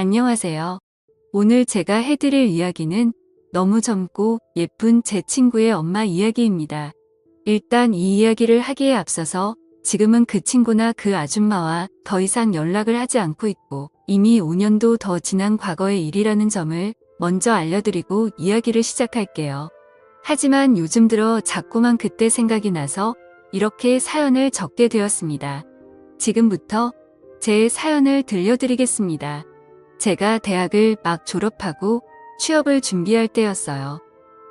안녕하세요. 오늘 제가 해드릴 이야기는 너무 젊고 예쁜 제 친구의 엄마 이야기입니다. 일단 이 이야기를 하기에 앞서서 지금은 그 친구나 그 아줌마와 더 이상 연락을 하지 않고 있고 이미 5년도 더 지난 과거의 일이라는 점을 먼저 알려드리고 이야기를 시작할게요. 하지만 요즘 들어 자꾸만 그때 생각이 나서 이렇게 사연을 적게 되었습니다. 지금부터 제 사연을 들려드리겠습니다. 제가 대학을 막 졸업하고 취업을 준비할 때였어요.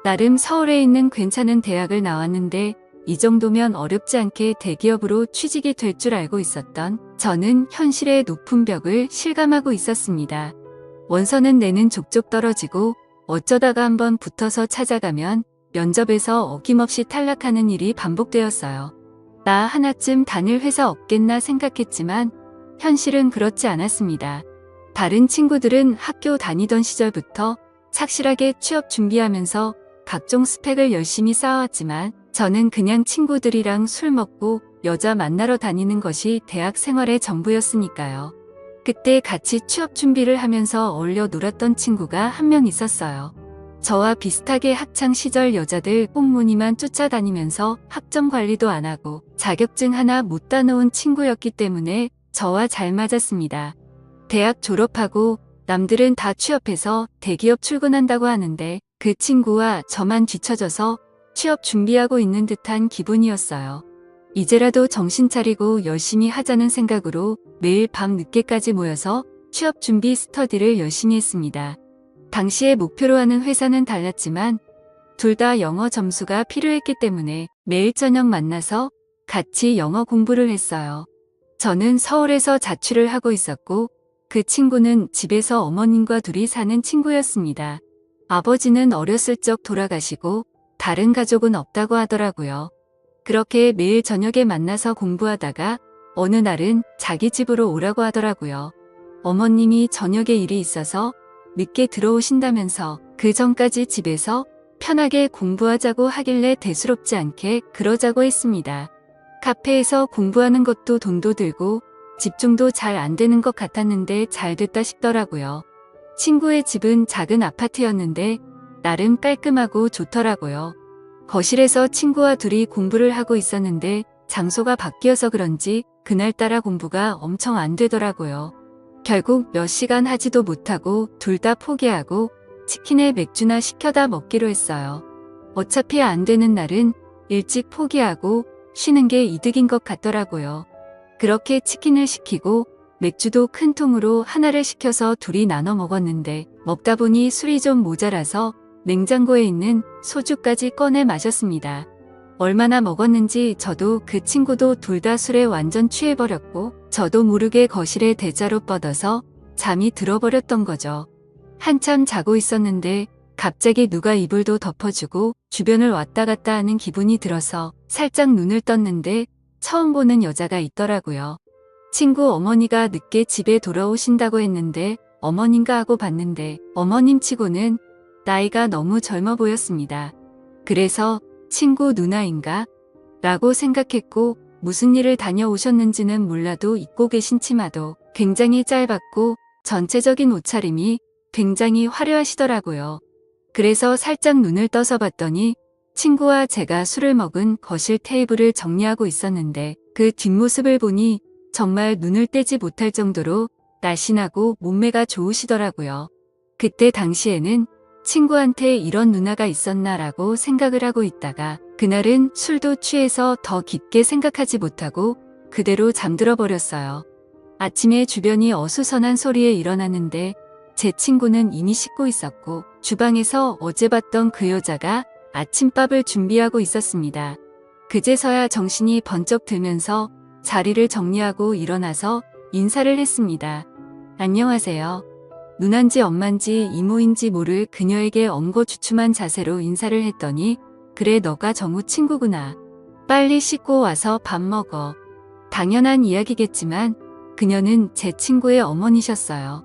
나름 서울에 있는 괜찮은 대학을 나왔는데 이 정도면 어렵지 않게 대기업으로 취직이 될 줄 알고 있었던 저는 현실의 높은 벽을 실감하고 있었습니다. 원서는 내는 족족 떨어지고 어쩌다가 한번 붙어서 찾아가면 면접에서 어김없이 탈락하는 일이 반복되었어요. 나 하나쯤 다닐 회사 없겠나 생각했지만 현실은 그렇지 않았습니다. 다른 친구들은 학교 다니던 시절부터 착실하게 취업 준비하면서 각종 스펙을 열심히 쌓아왔지만 저는 그냥 친구들이랑 술 먹고 여자 만나러 다니는 것이 대학 생활의 전부였으니까요. 그때 같이 취업 준비를 하면서 어울려 놀았던 친구가 한 명 있었어요. 저와 비슷하게 학창 시절 여자들 꽁무니만 쫓아다니면서 학점 관리도 안 하고 자격증 하나 못 따놓은 친구였기 때문에 저와 잘 맞았습니다. 대학 졸업하고 남들은 다 취업해서 대기업 출근한다고 하는데 그 친구와 저만 뒤처져서 취업 준비하고 있는 듯한 기분이었어요. 이제라도 정신 차리고 열심히 하자는 생각으로 매일 밤 늦게까지 모여서 취업 준비 스터디를 열심히 했습니다. 당시에 목표로 하는 회사는 달랐지만 둘 다 영어 점수가 필요했기 때문에 매일 저녁 만나서 같이 영어 공부를 했어요. 저는 서울에서 자취를 하고 있었고 그 친구는 집에서 어머님과 둘이 사는 친구였습니다. 아버지는 어렸을 적 돌아가시고 다른 가족은 없다고 하더라고요. 그렇게 매일 저녁에 만나서 공부하다가 어느 날은 자기 집으로 오라고 하더라고요. 어머님이 저녁에 일이 있어서 늦게 들어오신다면서 그 전까지 집에서 편하게 공부하자고 하길래 대수롭지 않게 그러자고 했습니다. 카페에서 공부하는 것도 돈도 들고 집중도 잘 안 되는 것 같았는데 잘 됐다 싶더라고요. 친구의 집은 작은 아파트였는데 나름 깔끔하고 좋더라고요. 거실에서 친구와 둘이 공부를 하고 있었는데 장소가 바뀌어서 그런지 그날따라 공부가 엄청 안 되더라고요. 결국 몇 시간 하지도 못하고 둘 다 포기하고 치킨에 맥주나 시켜다 먹기로 했어요. 어차피 안 되는 날은 일찍 포기하고 쉬는 게 이득인 것 같더라고요. 그렇게 치킨을 시키고 맥주도 큰 통으로 하나를 시켜서 둘이 나눠 먹었는데 먹다 보니 술이 좀 모자라서 냉장고에 있는 소주까지 꺼내 마셨습니다. 얼마나 먹었는지 저도 그 친구도 둘 다 술에 완전 취해버렸고 저도 모르게 거실에 대자로 뻗어서 잠이 들어버렸던 거죠. 한참 자고 있었는데 갑자기 누가 이불도 덮어주고 주변을 왔다 갔다 하는 기분이 들어서 살짝 눈을 떴는데 처음 보는 여자가 있더라고요. 친구 어머니가 늦게 집에 돌아오신다고 했는데 어머님가 하고 봤는데 어머님 치고는 나이가 너무 젊어 보였습니다. 그래서 친구 누나인가? 라고 생각했고 무슨 일을 다녀오셨는지는 몰라도 입고 계신 치마도 굉장히 짧았고 전체적인 옷차림이 굉장히 화려하시더라고요. 그래서 살짝 눈을 떠서 봤더니 친구와 제가 술을 먹은 거실 테이블을 정리하고 있었는데 그 뒷모습을 보니 정말 눈을 떼지 못할 정도로 날씬하고 몸매가 좋으시더라고요. 그때 당시에는 친구한테 이런 누나가 있었나라고 생각을 하고 있다가 그날은 술도 취해서 더 깊게 생각하지 못하고 그대로 잠들어 버렸어요. 아침에 주변이 어수선한 소리에 일어났는데 제 친구는 이미 씻고 있었고 주방에서 어제 봤던 그 여자가 아침밥을 준비하고 있었습니다. 그제서야 정신이 번쩍 들면서 자리를 정리하고 일어나서 인사를 했습니다. 안녕하세요. 누난지 엄만지 이모인지 모를 그녀에게 엉거주춤한 자세로 인사를 했더니 그래 너가 정우 친구구나. 빨리 씻고 와서 밥 먹어. 당연한 이야기겠지만 그녀는 제 친구의 어머니셨어요.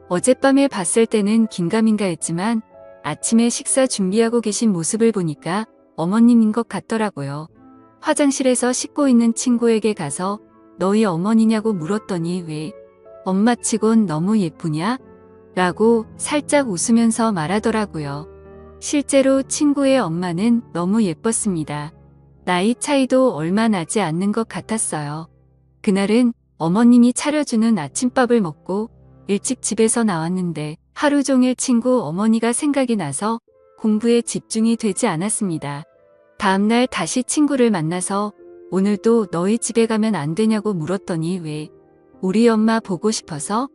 어젯밤에 봤을 때는 긴가민가 했지만 아침에 식사 준비하고 계신 모습을 보니까 어머님인 것 같더라고요. 화장실에서 씻고 있는 친구에게 가서 너희 어머니냐고 물었더니 왜 엄마치곤 너무 예쁘냐? 라고 살짝 웃으면서 말하더라고요. 실제로 친구의 엄마는 너무 예뻤습니다. 나이 차이도 얼마 나지 않는 것 같았어요. 그날은 어머님이 차려주는 아침밥을 먹고 일찍 집에서 나왔는데 하루 종일 친구 어머니가 생각이 나서 공부에 집중이 되지 않았습니다. 다음날 다시 친구를 만나서 오늘도 너희 집에 가면 안 되냐고 물었더니 왜? 우리 엄마 보고 싶어서?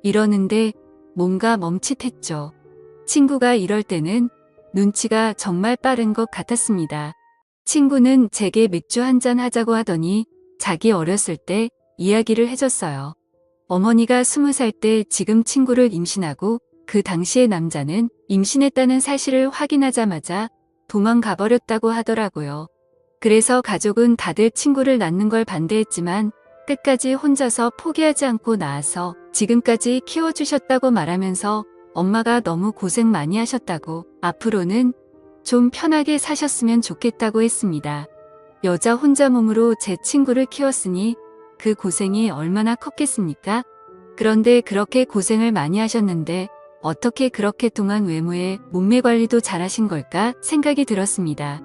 이러는데 뭔가 멈칫했죠. 친구가 이럴 때는 눈치가 정말 빠른 것 같았습니다. 친구는 제게 맥주 한잔 하자고 하더니 자기 어렸을 때 이야기를 해줬어요. 어머니가 20살 때 지금 친구를 임신하고 그 당시의 남자는 임신했다는 사실을 확인하자마자 도망가 버렸다고 하더라고요. 그래서 가족은 다들 친구를 낳는 걸 반대했지만 끝까지 혼자서 포기하지 않고 낳아서 지금까지 키워주셨다고 말하면서 엄마가 너무 고생 많이 하셨다고 앞으로는 좀 편하게 사셨으면 좋겠다고 했습니다. 여자 혼자 몸으로 제 친구를 키웠으니 그 고생이 얼마나 컸겠습니까? 그런데 그렇게 고생을 많이 하셨는데 어떻게 그렇게 동안 외모에 몸매 관리도 잘하신 걸까 생각이 들었습니다.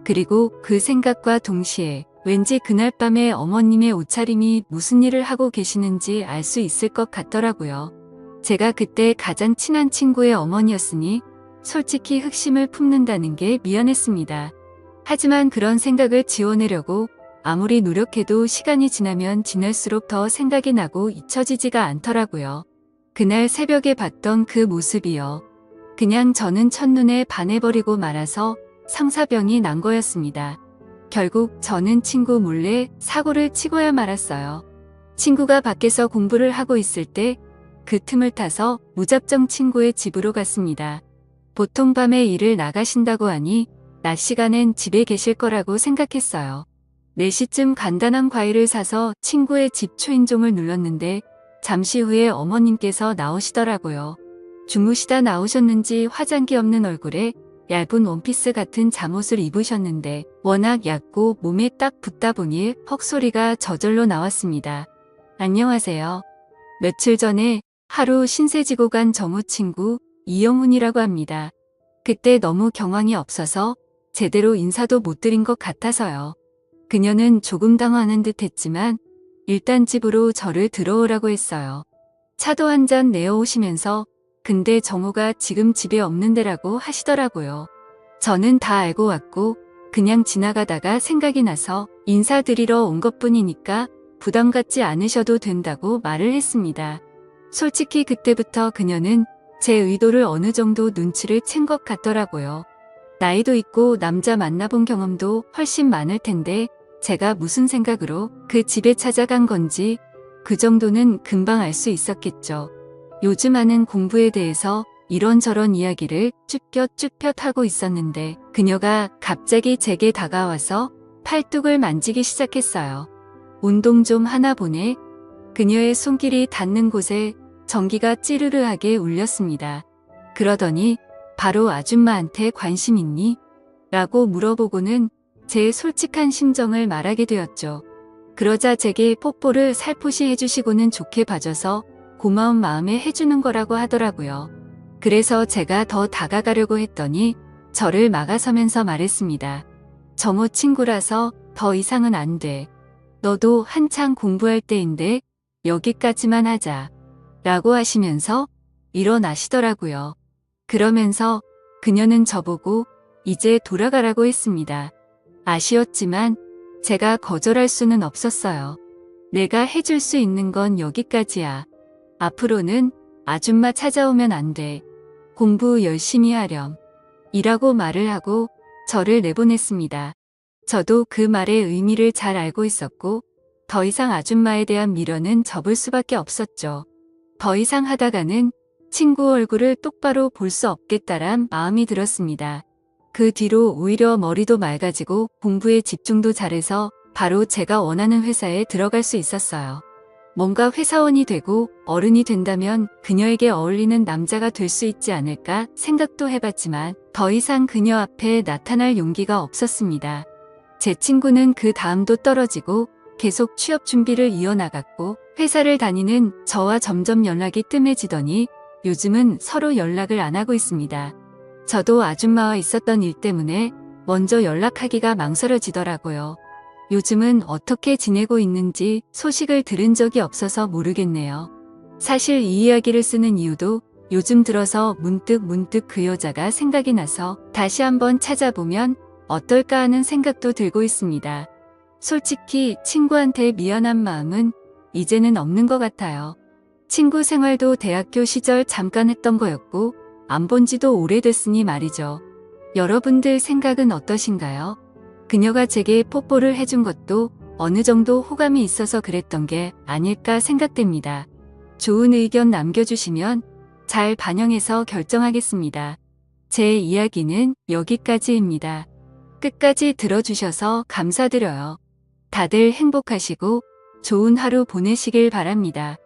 그리고 그 생각과 동시에 왠지 그날 밤에 어머님의 옷차림이 무슨 일을 하고 계시는지 알 수 있을 것 같더라고요. 제가 그때 가장 친한 친구의 어머니였으니 솔직히 흑심을 품는다는 게 미안했습니다. 하지만 그런 생각을 지워내려고 아무리 노력해도 시간이 지나면 지날수록 더 생각이 나고 잊혀지지가 않더라고요. 그날 새벽에 봤던 그 모습이요. 그냥 저는 첫눈에 반해버리고 말아서 성사병이 난 거였습니다. 결국 저는 친구 몰래 사고를 치고야 말았어요. 친구가 밖에서 공부를 하고 있을 때 그 틈을 타서 무작정 친구의 집으로 갔습니다. 보통 밤에 일을 나가신다고 하니 낮 시간엔 집에 계실 거라고 생각했어요. 4시쯤 간단한 과일을 사서 친구의 집 초인종을 눌렀는데 잠시 후에 어머님께서 나오시더라고요. 주무시다 나오셨는지 화장기 없는 얼굴에 얇은 원피스 같은 잠옷을 입으셨는데 워낙 얇고 몸에 딱 붙다 보니 헉소리가 저절로 나왔습니다. 안녕하세요. 며칠 전에 하루 신세 지고 간 정우 친구 이영훈이라고 합니다. 그때 너무 경황이 없어서 제대로 인사도 못 드린 것 같아서요. 그녀는 조금 당황하는 듯 했지만 일단 집으로 저를 들어오라고 했어요. 차도 한 잔 내어오시면서 근데 정우가 지금 집에 없는데라고 하시더라고요. 저는 다 알고 왔고 그냥 지나가다가 생각이 나서 인사드리러 온 것뿐이니까 부담 갖지 않으셔도 된다고 말을 했습니다. 솔직히 그때부터 그녀는 제 의도를 어느 정도 눈치를 챈 것 같더라고요. 나이도 있고 남자 만나본 경험도 훨씬 많을 텐데 제가 무슨 생각으로 그 집에 찾아간 건지 그 정도는 금방 알 수 있었겠죠. 요즘 하는 공부에 대해서 이런저런 이야기를 쭈뼛쭈뼛 하고 있었는데 그녀가 갑자기 제게 다가와서 팔뚝을 만지기 시작했어요. 운동 좀 하나 보네. 그녀의 손길이 닿는 곳에 전기가 찌르르하게 울렸습니다. 그러더니 바로 아줌마한테 관심 있니? 라고 물어보고는 제 솔직한 심정을 말하게 되었죠. 그러자 제게 뽀뽀를 살포시 해주시고는 좋게 봐줘서 고마운 마음에 해주는 거라고 하더라고요. 그래서 제가 더 다가가려고 했더니 저를 막아서면서 말했습니다. 정우 친구라서 더 이상은 안 돼. 너도 한창 공부할 때인데 여기까지만 하자. 라고 하시면서 일어나시더라고요. 그러면서 그녀는 저보고 이제 돌아가라고 했습니다. 아쉬웠지만 제가 거절할 수는 없었어요. 내가 해줄 수 있는 건 여기까지야. 앞으로는 아줌마 찾아오면 안 돼. 공부 열심히 하렴. 이라고 말을 하고 저를 내보냈습니다. 저도 그 말의 의미를 잘 알고 있었고 더 이상 아줌마에 대한 미련은 접을 수밖에 없었죠. 더 이상 하다가는 친구 얼굴을 똑바로 볼 수 없겠다란 마음이 들었습니다. 그 뒤로 오히려 머리도 맑아지고 공부에 집중도 잘해서 바로 제가 원하는 회사에 들어갈 수 있었어요. 뭔가 회사원이 되고 어른이 된다면 그녀에게 어울리는 남자가 될 수 있지 않을까 생각도 해봤지만 더 이상 그녀 앞에 나타날 용기가 없었습니다. 제 친구는 그 다음도 떨어지고 계속 취업 준비를 이어나갔고 회사를 다니는 저와 점점 연락이 뜸해지더니 요즘은 서로 연락을 안 하고 있습니다. 저도 아줌마와 있었던 일 때문에 먼저 연락하기가 망설여지더라고요. 요즘은 어떻게 지내고 있는지 소식을 들은 적이 없어서 모르겠네요. 사실 이 이야기를 쓰는 이유도 요즘 들어서 문득 그 여자가 생각이 나서 다시 한번 찾아보면 어떨까 하는 생각도 들고 있습니다. 솔직히 친구한테 미안한 마음은 이제는 없는 것 같아요. 친구 생활도 대학교 시절 잠깐 했던 거였고 안 본 지도 오래됐으니 말이죠. 여러분들 생각은 어떠신가요? 그녀가 제게 뽀뽀를 해준 것도 어느 정도 호감이 있어서 그랬던 게 아닐까 생각됩니다. 좋은 의견 남겨주시면 잘 반영해서 결정하겠습니다. 제 이야기는 여기까지입니다. 끝까지 들어주셔서 감사드려요. 다들 행복하시고 좋은 하루 보내시길 바랍니다.